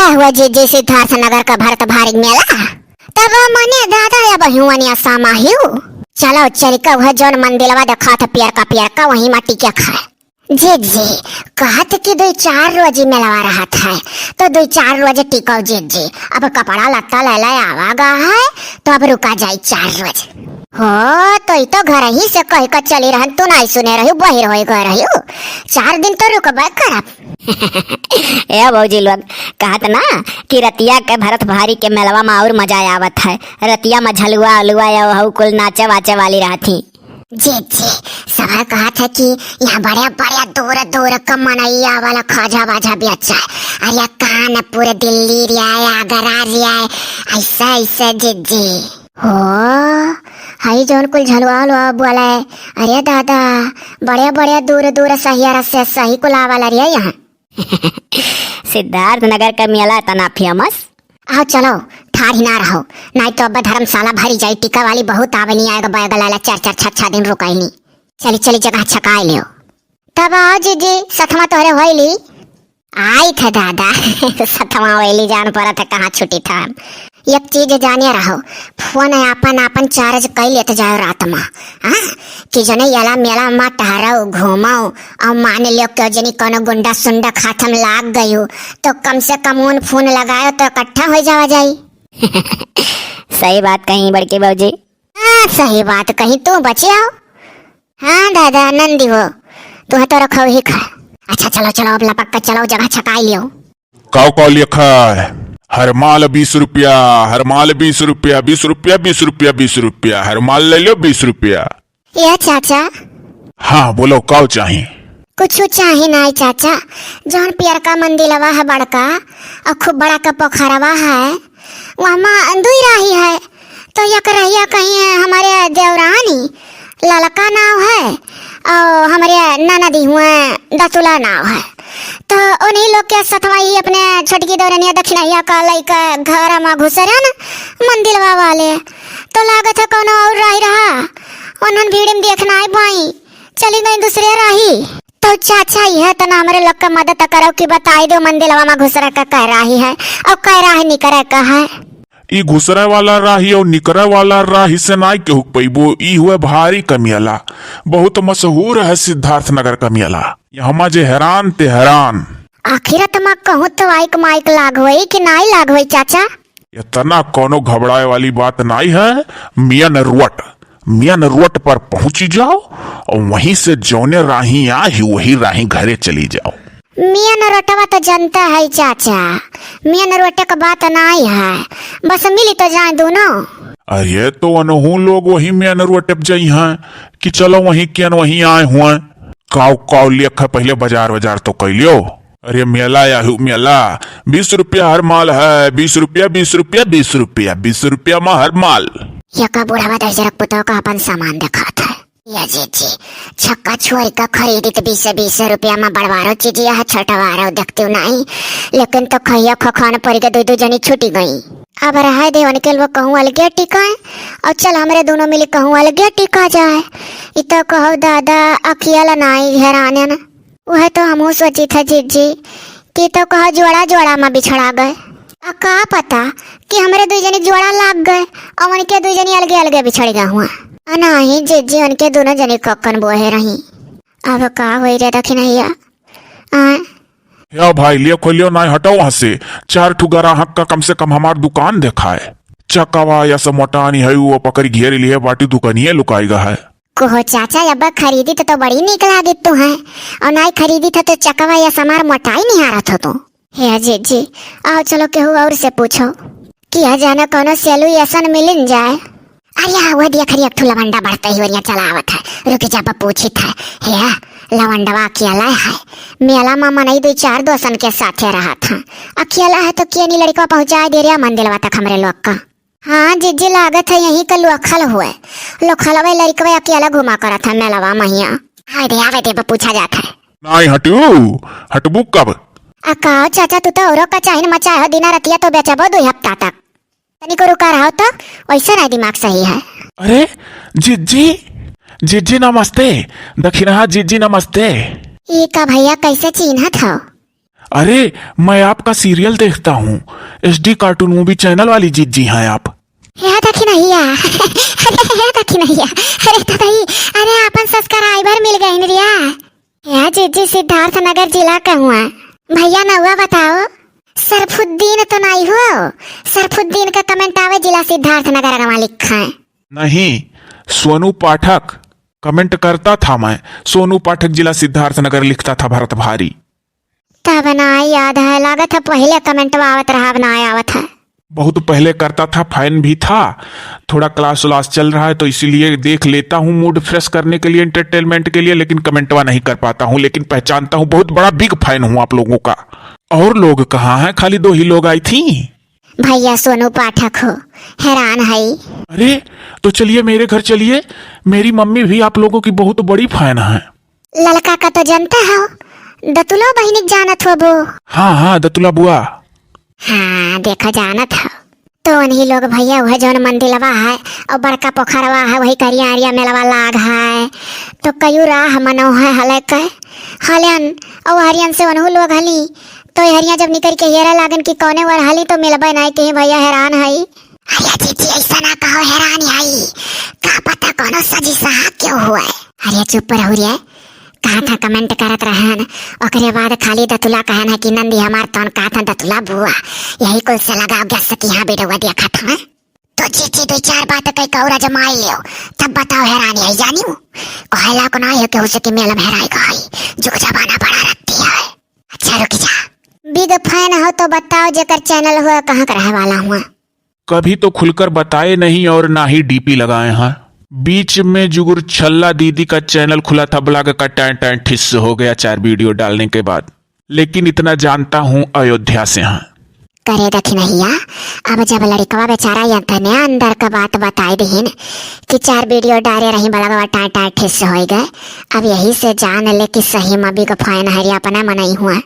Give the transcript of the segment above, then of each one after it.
यह हुआ जी सिद्धार्थ नगर का भरत भारी मेला। तब मने दादा या बहुवनिया सामाहियो चलो चल का वह जौन मंदिलवा देखा था पियर का वही माटी क्या खाए। जी कहत कि 2-4 रोज मेलवा रहा था तो 2-4 रोज टिको जी अब कपड़ा लत्ता ले आवागा है तो अब रुका जाए 4 रोज हो तो घर ही से कह कर चली रहन तू नहीं सुने रही बहिर हो गए रही 4 दिन तो रुकबे करब। ए भौजी लोग कहत ना कि रतिया के भरत भारी के मेलवा में और मजा आवत है। रतिया में झलुआ अलुआ या कुल नाचे वाचे वाली रहती। जी सवाल कहा था कि यहाँ बड़े दूर का मनैया वाला खाजा बाजा भी अच्छा है। अरे कान पूरे दिल्ली रियाए आगरा रियाए ऐसा जी हो हाई जौन कुल झलवा बोला है। अरे दादा बड़े दूर सहिया से सही कुल आवाला रिया यहाँ। सिद्धार्थ नगर का मेला इतना फेमस। आओ चलो ठार ही ना रहो नहीं तो अब धर्मशाला भरी जाए। टीका वाली बहुत आवे नहीं आएगा बैग लाला 4-4 6-6 दिन रुकाई नहीं। चली जगह छकाए लियो तब आओ जी सतमा तोहरे होइली आई थे दादा। सतमा होइली जान पड़ा था कहाँ छुट्टी था। एक चीज जानिए रहो फोन अपन चार्ज कर लेते जाओ रात में कि जने याला मेला में टहरो घूमो और मान लियो क्यों जनी कोनो गुंडा सुंडा खाथम लाग गई तो कम से कम उन फोन लगायो तो इकट्ठा हो जावा जाई। सही बात कहीं बड़की बाबूजी। हाँ सही बात कहीं तू बचे हो। हाँ दादा नंदी हो तू तो रखो ही खा। अच्छा चलो अब लपक कर चलो जगह छकाई लियो। काउ लिखा है हर माल 20 रुपया हर माल 20 रुपया 20 रुपया 20 रुपया 20 रुपया हर माल ले लो 20 रुपया। ये चाचा हाँ बोलो काउ चाहिए। कुछ चाहिए नहीं चाचा जौन पियर का मंदिलवा है बड़का और खूब बड़ा का पोखरवा है वहाँ दुई राही है तो एक रहिया कहीं है हमारे देवरानी ललका नाव है और हमारे ननदी हुए दतुला नाव है तो उन्हीं लोग के सतवाई अपने छोटकी दौरनिया दक्षिणैया का लइका घर में घुसे रहे ना मंदिलवा वाले तो लागत है कौन और राही रहा उन्होंने भीड़ में देखना है भाई चली गई दूसरे राही तो चाचा यह तो ना हमारे लोग का मदद करो कि बताई दो मंदिलवा में घुसरा का कह राही है और कह राही निकरे का है। ई घुसरे वाला राही और निकरे वाला राही से नाई के हुक पैबो ई हुए भारी का मेला बहुत मशहूर है सिद्धार्थ नगर का मेला। यहाँ जे हैरान ते हैरान। आखिर तमा कहूँ तो माइक लागोई कि नहीं लागोई चाचा। इतना कोनो घबराए वाली बात नहीं है। मियां नरुवट पर पहुंची जाओ और वहीं से जौने राही आई वही राही घरे चली जाओ। मियां नरोटवा तो जनता है चाचा मियां नरोटे का बात नहीं है बस मिली तो जाए दोनों। अरे तो अनहू लोग वही मियां नरुवट जाई हैं कि चलो वहीं किन वहीं आए हुए। काउ लेखा पहले बाजार तो कैलियो। अरे मेला याहू मेला 20 रुपया हर माल है 20 रुपया 20 रुपया 20 रुपया 20 रुपया में हर माल। यका बुढ़ावा दर्जक पुतो का अपन सामान दिखा था या जी छक्का छोरी का खरीदी तो 20 रुपया में बड़वारो चीज यह छठवारो देखती नहीं लेकिन तो खैया खखान पड़ के 2 जनी छुटी गई। अब रहा देवन के वो कहूँ अलगे टिका और चल हमारे दोनों मिली कहूँ अलगे टिका जाए। इतो कहो दादा अखियाला नाई हैरान न वह तो हम सोची था जी कि तो कहो जोड़ा में बिछड़ा गए का पता कि हमारे 2 जनी जोड़ा लाग गए और उनके 2 जनी अलगे बिछड़ गए हुआ नहीं जी उनके दोनों जने कक्कन बोहे रही। अब का हो रे दक्षिणैया या भाई लियो खोलियो ना हटाओ वहां से 4 ठू ग्राहक का कम से कम हमार दुकान देखा है। चकावा या सब मोटानी है वो पकड़ी घेर लिए बाटी दुकानिए लुकाएगा है। कोहो चाचा अब खरीदी तो बड़ी निक लागी तू है और नहीं खरीदी था तो चकवा या समार मोटाई नहीं आ रहा था तो। हे जी आओ चलो केहू और से पूछो कि जाना कोनो सॉल्यूशन मिल जाए। अरे वो दिया खरी एक लवंडा बढ़ता ही और चलावत है रुक जा पूछी था हे लवंडवा अकेला है मेला मामा नहीं 2-4 दोस्तन के साथ रहा था अकेला है तो क्यों नहीं लड़का पहुंचा दे रहा मंदिलवा तक हमारे लोग का। हाँ जी लागत है यही का लोखल हुए लोखलवा लड़कवा अकेला घुमा करा था मेलावा महिया। आवे दे पूछा जाता है नहीं हटबू कब अकाओ चाचा तू तो औरों का चाहिए मचा है दिना रतिया तो बेचबो 2 हफ्ता तक तनी को रुका रहो तो वैसा नहीं दिमाग सही है। अरे जीजी नमस्ते दक्षिणा जीजी नमस्ते। ये का भैया कैसे चिन्ह था अरे मैं आपका सीरियल देखता हूँ, HD कार्टून मूवी चैनल वाली जीजी हैं आप। या देखी नहीं या अरे देखी नहीं या अरे तो भाई अरे अपन सब्सक्राइबर मिल गए रिया। या जीजी सिद्धार्थ नगर जिला का हुआ भैया ना हुआ बताओ। सरफुद्दीन तो नहीं हुआ, सरफुद्दीन का कमेंट आवे जिला सिद्धार्थ नगर का लिखा है। नहीं, सोनू पाठक कमेंट करता था, मैं सोनू पाठक जिला सिद्धार्थ नगर लिखता था भरत भारी। तब ना याद है, लागत है पहले कमेंट आवत रहा अब ना आवत है। बहुत पहले करता था, फैन भी था। थोड़ा क्लास व्लास चल रहा है तो इसीलिए देख लेता हूँ मूड फ्रेश करने के लिए, एंटरटेनमेंट के लिए, लेकिन कमेंटवा नहीं कर पाता हूँ। लेकिन पहचानता हूँ, बहुत बड़ा बिग फैन हूँ आप लोगों का। और लोग कहाँ हैं? खाली 2 ही लोग आई थी। भैया सोनू पाठक हो, हैरान है। अरे तो चलिए मेरे घर चलिए, मेरी मम्मी भी आप लोगों की बहुत बड़ी फैन है। लड़का का तो जानते हो, दतुलो बहनिक जानत हो वो। हाँ दतुला बुआ। हाँ देखा जानत हो। तो उन्हीं लोग भैया वह जौन मंदिरवा है और बड़का पोखरवा है वही करिया आरिया मेलवा लाग है। तो कयू राह मनो है हले के हलियन और हरियन से उन्हों लोग हली। तो हरिया जब निकल के हेरा लागन की कौने वर हली तो मिलबे नहीं के भैया हैरान है। अरे जीजी ऐसा ना कहो, हैरान है का पता कोनो सजी सहा क्यों हुआ है। अरे चुप रहो रे, कहा था कमेंट करत रहन ओकरे बाद खाली दतुला कहन है कि नंदी हमार तौन कहा था दतुला बुआ, यही कुल से लगा गैस की यहाँ बेटवा देखा था। तो जीजी 2-4 बात कई कौरा जमाई लियो तब बताओ हैरान है जानियो कहला को ना है कि हो सके मेलम हैराई गई जो जमाना बड़ा रखती है। अच्छा रुक जा, बिग फैन हो तो बताओ जेकर चैनल हुआ कहाँ का रहे वाला हुआ। कभी तो खुलकर बताए नहीं और ना ही डीपी लगाए हैं। बीच में जुगुर छल्ला दीदी का चैनल खुला था, ब्लॉग का टैं टैं ठिस हो गया 4 वीडियो डालने के बाद। लेकिन इतना जानता हूँ अयोध्या से हैं। करे दखी नहिया, अब जब लड़कवा बेचारा यंतने अंदर का बात बताई दीन कि 4 वीडियो डाले रही ब्लॉगवा टैं टैं ठिस हो गए। अब यही से जान ले कि सही में बिग फैन हरिया अपना मनाई हुआ।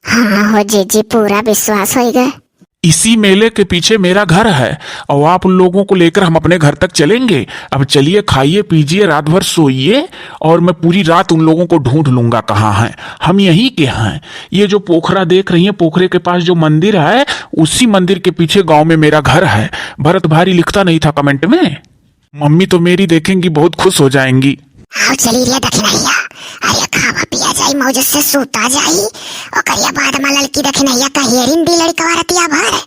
हाँ हो जीजी पूरा विश्वास हो गए। इसी मेले के पीछे मेरा घर है और आप लोगों को लेकर हम अपने घर तक चलेंगे। अब चलिए खाइए पीजिए, रात भर सोइए और मैं पूरी रात उन लोगों को ढूंढ लूंगा कहाँ हैं। हम यहीं के हैं। ये जो पोखरा देख रही हैं, पोखरे के पास जो मंदिर है उसी मंदिर के पीछे गांव में मेरा घर है। भरत भारी लिखता नहीं था कमेंट में? मम्मी तो मेरी देखेंगी बहुत खुश हो जाएंगी। आओ चली रे दखनैया, अरे खावा पिया जाई मौज से सूता जाई और करिया बाद में लड़की दखनैया का हेरिन भी लड़कवा रतिया भर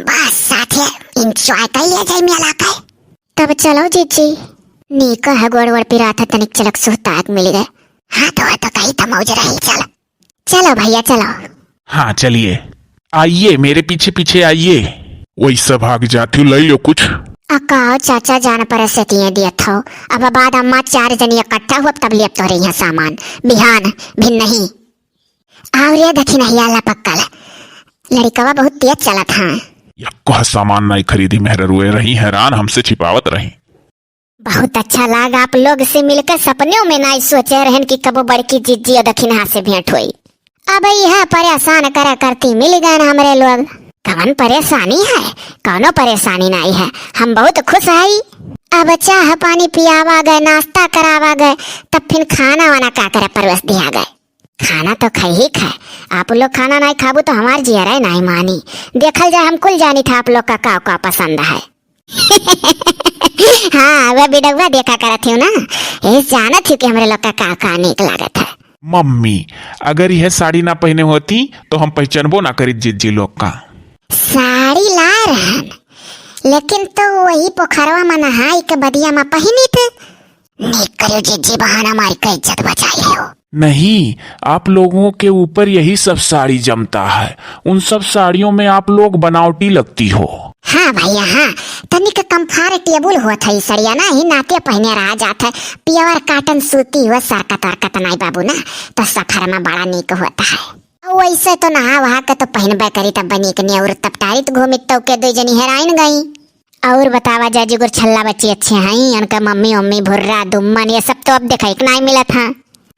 बस साथे एंजॉय कर लिया जाई मेला का। तब चलो जीजी, नीका है गोड़ गोड़ पिरा था तनिक चलक सुताक मिल गए। हाँ तो कही तो मौज रही। चलो चलो भैया चलो। हाँ चलिए, आइए मेरे पीछे पीछे आइए। वैसा भाग जाती ले लो कुछ। अकाओ चाचा जान पर से किए दिया था। अब बाद अम्मा 4 जनी इकट्ठा हुआ तब ले तो रही है सामान बिहान भिन नहीं। आवरे दखी नहीं आला पक्कल लड़कवा बहुत तेज चला था। यक्को सामान नहीं खरीदी, मेहर रुए रही, हैरान हमसे छिपावत रही। बहुत अच्छा लगा आप लोग से मिलकर, सपनों में नहीं सोचे रहन कि कबो बड़की जीजी और दखिन से भेंट हुई। अब यह परेशान करा करती मिल गए हमरे लोग। कौन परेशानी है? कौनो परेशानी नहीं है, हम बहुत खुश है। अब चाह पानी पियावा गए, नाश्ता करावा गए, तब फिर खाना वाना का करे परवश दिया गए। खाना तो खाई ही खाए, आप लोग खाना नहीं खाबू तो हमार जियरा नहीं मानी। देखल जाए हम कुल जानी था आप लोग का का पसंद है। हाँ वह बिडगवा देखा करत हूँ ना, ये जानत हूँ कि हमारे लोग का का नीक लागत है। मम्मी अगर यह साड़ी ना पहने होती तो हम पहचानबो ना करी जीजी लोग का। साड़ी ला रहन, लेकिन तो वही पोखरवा में नहाई के बदिया में पहनी थे। नीक करो जीजी, बहाना मार के इज्जत बचाई हो। नहीं, आप लोगों के ऊपर यही सब साड़ी जमता है। उन सब साड़ियों में आप लोग बनावटी लगती हो। हाँ भैया हाँ, तनिक कंफर्टेबल हुआ था ये सड़िया ना ही नाते पहने रहा जाता है। प्योर कॉटन सूती हुआ सरकत वरकत नहीं बाबू ना, तो सफर में बड़ा नीक होता है। वैसे तो नहा वहा के तो पहनबे करी तब बनी के और तब तारी तो घूमी तो के 2 जनी हेराइन गई। और बतावा जा जुगुर छल्ला बच्ची अच्छे हैं, उनका मम्मी उम्मी भुर्रा दुम्मन ये सब तो अब देखा एक नहीं मिला था।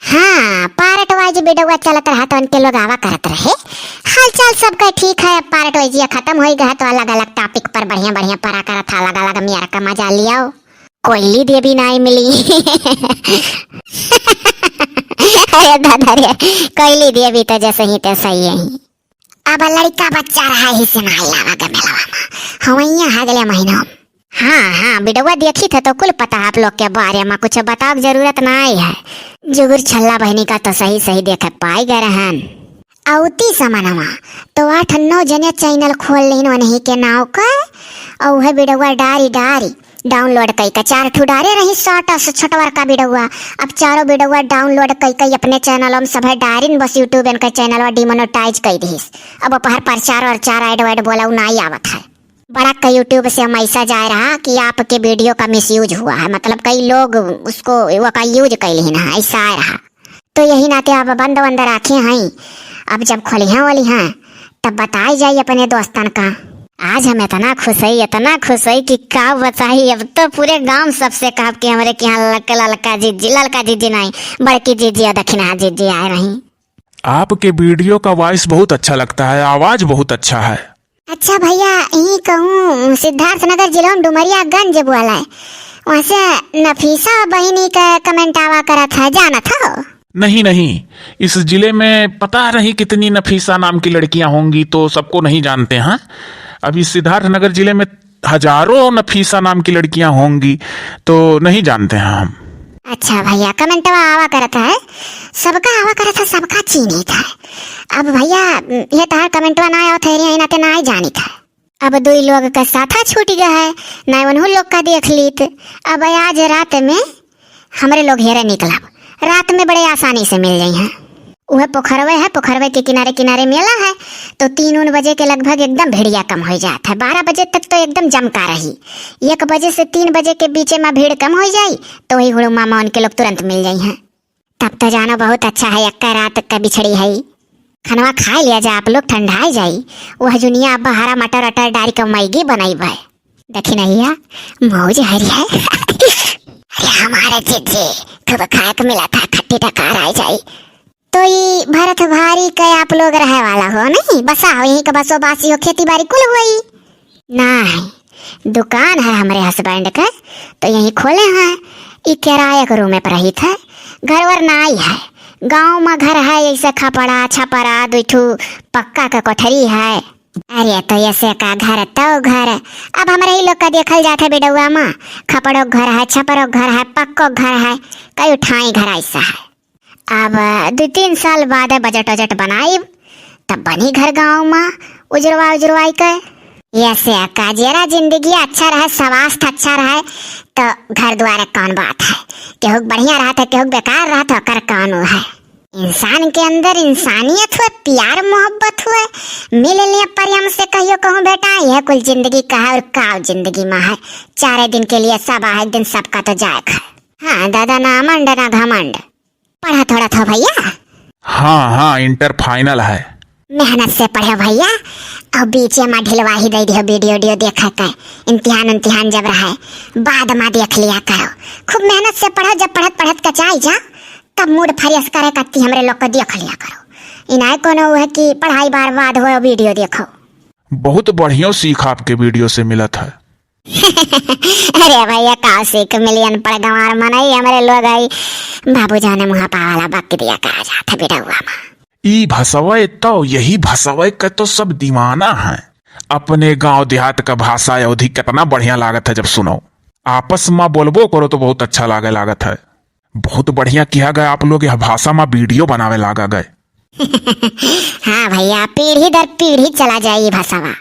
हाँ पारट वाइज बेडवा चलत रहा तो उनके लोग आवा करत रहे। हाल चाल सबका ठीक है। पारट वाइज खत्म हो गया तो अलग अलग टॉपिक पर बढ़िया बढ़िया पढ़ा करा था, अलग अलग मेरा का मजा लिया। कोयली दे भी नहीं मिली। अरे दादा रे, कैली दिए भी तो जैसे ही तैसे ही है। अब लड़का बच्चा रहा ही से माल लावा के मेलवा में हवैया अगले महीना। हाँ हाँ बिडवा देखी थे तो कुल पता आप लोग के बारे में, कुछ बताओ जरूरत नहीं है। जुगुर छल्ला बहनी का तो सही सही देखे पाई गए रहन। औती समानवा तो 8-9 जने चैनल खोल लेन नहीं के नाव का, और वह बिडवा डारी डारी डाउनलोड कई का 4 ठू डारे रही छोटा से छोटवर का बिडवा। अब चारों बिडवा डाउनलोड कई कई अपने चैनल में सब डारिन बस यूट्यूब इनका चैनल डिमोनेटाइज कर दीस। अब अपहर प्रचार और 4 ऐड वैड बोला नहीं आवत है। बड़ा का यूट्यूब से हम ऐसा जा रहा कि आपके वीडियो का मिसयूज हुआ है, मतलब कई लोग उसको वो का यूज कर ली ना, ऐसा आ रहा। तो यही नाते अब बंद बंद रखे हैं। अब जब खोली वाली हैं तब बताई जाए अपने दोस्तन का। आज हम इतना खुश है कि का बताई। अब तो पूरे गांव सबसे कहा कि हमारे के यहाँ ललका जीजी नहीं बड़की जीजी और दक्षिणा जीजी आए रही। आपके वीडियो का वॉइस बहुत अच्छा लगता है, आवाज बहुत अच्छा है। अच्छा भैया, यही कहूँ सिद्धार्थ नगर जिला में डुमरिया गंज वाला है, वहाँ से नफीसा बहिनी का कमेंट आवा करा था, जाना था? नहीं, इस जिले में पता नहीं कितनी नफीसा नाम की लड़कियां होंगी, तो सबको नहीं जानते हैं। अभी सिद्धार्थ नगर जिले में हजारों नफीसा नाम की लड़कियां होंगी, तो नहीं जानते हैं हम। अच्छा भैया, कमेंट आवा करता है, सबका आवा करा था, सबका चीनी था। अब भैया ये तार कमेंटवा ना आया थे नाते ना जानी था। अब 2 लोग का साथा छूट गया है, ना उन्हों लोग का देख लीत। अब आज रात में हमारे लोग हेरे निकला, रात में बड़े आसानी से मिल जाए हैं। वह पोखरवे है, पोखरवे के किनारे किनारे मेला है, तो 3 बजे के लगभग एकदम भीड़िया कम हो जाता है। 12 बजे तक तो एकदम जमका रही, 1 बजे से 3 बजे के बीच में भीड़ कम हो जाए तो वही हुड़ू मामा उनके लोग तुरंत मिल जाए हैं। तब तो जाना बहुत अच्छा है, अक्का रात का बिछड़ी है। खनवा खा लिया जा आप लोग, ठंडाई जाई। वह जुनिया अब हरा मटर अटर डारी का मैगी बनाई भाई, देखी नहीं मौज हरी है। अरे हमारे जीजी खूब खाए को मिला था, खट्टी टकार आ जाई। तो ये भरत भारी का आप लोग रहे वाला हो नहीं, बसा हो यहीं का, बसो बासी हो, खेती बाड़ी कुल हुई नहीं। दुकान है हमारे हस्बैंड का, तो यहीं खोले हैं। ये किराए के रूम पर रही था, घर वर नाई है। गांव में घर है ऐसे खपड़ा छपरा 2 ठू पक्का का कोठरी है। अरे तो ऐसे का घर तो घर, अब हमारे ही लोग का देखल जाता है बेडुआ में, खपड़ो घर है, छपरो घर है, पक्को घर है, कई उठाई घर ऐसा है। अब 2-3 साल बाद बजट वजट बनाई, तब बनी घर गांव में उजरवाई कर। ऐसे का जरा जिंदगी अच्छा रहे, स्वास्थ्य अच्छा रहे तो घर द्वार कौन बात है। केहू बढ़िया रहा था, केहू बेकार रहा तो कर कौन है। इंसान के अंदर इंसानियत हुए, प्यार मोहब्बत हुए, मिल लिया प्रेम से कहियो कहूँ बेटा यह कुल जिंदगी का है और काव जिंदगी में है। 4 दिन के लिए सब है, एक दिन सबका तो जाएगा। हाँ दादा, ना मंड ना घमंड। पढ़ा थोड़ा था भैया? हाँ, इंटर फाइनल है। मेहनत से पढ़े भैया, और बीच में ढिलवा ही दे दियो, वीडियो देखा कर। इम्तिहान जब रहे बाद में देख लिया करो। खूब मेहनत से पढ़ो, जब पढ़त कचाई जा तब मूड फ्रेश करे कत्ती हमरे लोग को देख लिया करो। इनाय कोनो है कि पढ़ाई बर्बाद हो, वीडियो देखो। बहुत बढ़िया सीख आपके वीडियो से मिला था। अरे भैया का सीख मिलियन पढ़ गंवार मनाई हमारे लोग आई बाबू जाने मुहा पावाला बाकी दिया कहा जाता बेटा हुआ माँ। ई भसवे तो यही भसवे का तो सब दीवाना है। अपने गांव देहात का भाषा अवधि कितना बढ़िया लागत है, जब सुनो आपस में बोलबो करो तो बहुत अच्छा लागत है। बहुत बढ़िया किया गया आप लोग यह भाषा में वीडियो बनावे लागा गए। हाँ भैया, पीढ़ी दर पीढ़ी चला जाए ये भाषावा।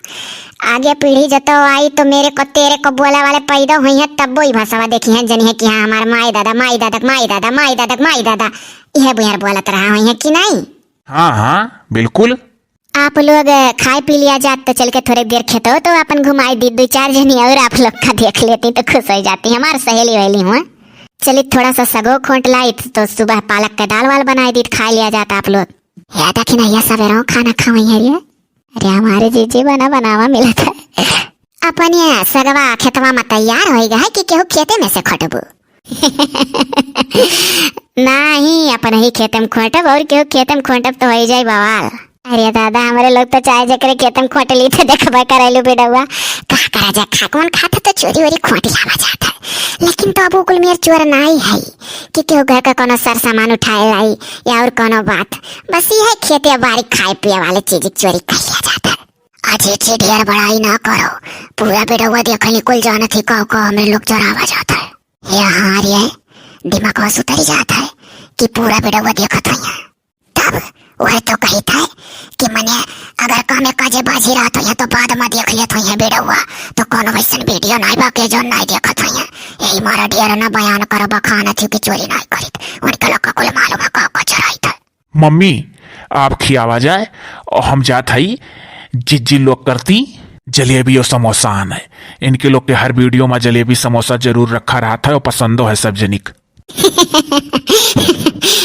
आगे पीढ़ी जतो आई तो मेरे को तेरे को बोला वाले पैदा हुई है, तब वो ही भाषावा देखी है जनी है कि हाँ हमारे माई दादा यह बुहर बोलत रहा हुई है कि नहीं। हाँ बिल्कुल। आप लोग खाए पी लिया जात तो चल के थोड़ी देर खेतो तो अपन घुमाई दी 2-4 जनी और आप लोग का देख लेती तो खुश हो जाती। हमारे सहेली वहेली हुआ, चलिए थोड़ा सा सगो खोट लाई तो सुबह पालक का दाल वाल बनाई दी, खा लिया जाता आप लोग। याद है कि नहीं सवेरा खाना खावई है। अरे हमारे जीजी बनावा मिला था। अपन ये सगवा खेतवा में तैयार हो गया है कि केहू खेते में से खटबू। नहीं, अपन ही खेते में खोटब और केहू खेते में खोटब तो हो जाए बवाल। अरे दादा हमारे लोग तो चाहे जकरे खेतन खोटली थे देखबे करैलू बेडवा का करा जा खा कौन खाता तो चोरी वोरी खोटी लावा जाता है। लेकिन तो अब कुल मेर चोर नहीं है कि केहू घर का कोनो सर सामान उठाए लाई या और कोनो बात, बस ये है खेते बारी खाए पिए वाले चीज चोरी कर लिया जाता है। अजी ची ढेर बड़ाई ना करो, पूरा बेडवा देखने कुल जाना थी कहो हमें लोग चोरावा जाता है। यहाँ ये दिमाग उतरी जाता है कि पूरा बेडवा देखा था यहाँ, तब वह तो कही था कि मने अगर कामे काजे बाजी रहा तो तो बाद में देख लिया तो ये बेड़ा हुआ तो कोनो वैसन वीडियो नहीं बाके जो नहीं देखा था यही मारा ढेर ना बयान करो बखाना थी कि चोरी नहीं करी उनके लोग का कुल मालूम है का चराई था। मम्मी आप खियावा जाए और हम जात हई जिज्जी लोग करती जलेबी और समोसा आना है। इनके लोग के हर वीडियो में जलेबी समोसा जरूर रखा रहा था और पसंदो है सब जनिक।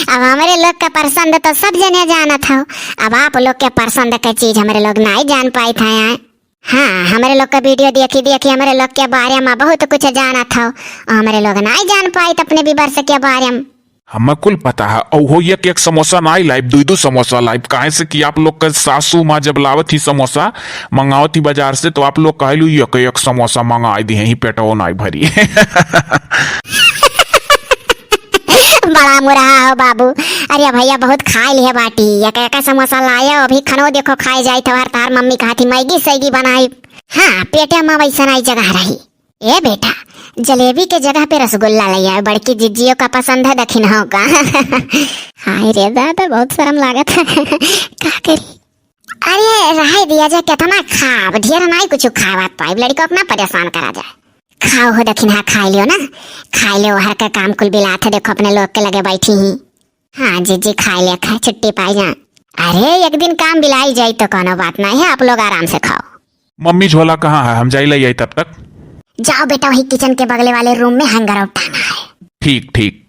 अब हमारे लोग का पसंद तो सब जने जाना था, अब आप लोग के पसंद का चीज हमारे लोग नहीं जान पाए था यहाँ। हाँ हमारे लोग का वीडियो देखी देखी हमारे लोग के बारे में बहुत कुछ जाना था और हमारे लोग नहीं जान पाए अपने भी वर्ष के बारे में। हमें कुल पता है और हो एक समोसा ना लाइव दो समोसा लाइव काहे से कि आप लोग का सासू माँ जब लावत ही समोसा मंगावत ही बाजार से तो आप लोग कहलू एक समोसा मंगा दिए ही पेटो नहीं भरी। बड़ा मुरहा हो बाबू, अरे भैया बहुत खाए लिए बाटी एक समोसा लाया अभी खनो देखो खाए जाए तो तार मम्मी कहा थी मैगी सैगी बनाई। हाँ पेटे में वैसा नहीं जगह रही। ए बेटा जलेबी के जगह पे रसगुल्ला लिया बड़की जिज्जियों का पसंद है दखिन होगा। हाय रे दादा बहुत शर्म लागत है का करी। अरे रह दिया जाए कितना खाब ढेर नहीं कुछ खावा पाई लड़की को अपना परेशान करा जाए। खाओ हो दखिन हाँ खा लियो ना खा लियो हर का काम कुल बिला था देखो अपने लोग के लगे बैठी ही। हाँ जी खा लिया खा छुट्टी पाई जा। अरे एक दिन काम बिलाई जाए तो कोनो बात नहीं है, आप लोग आराम से खाओ। मम्मी झोला कहाँ है हम जाई ले तब तक। जाओ बेटा वही किचन के बगले वाले रूम में हैंगर उठाना है। ठीक ठीक।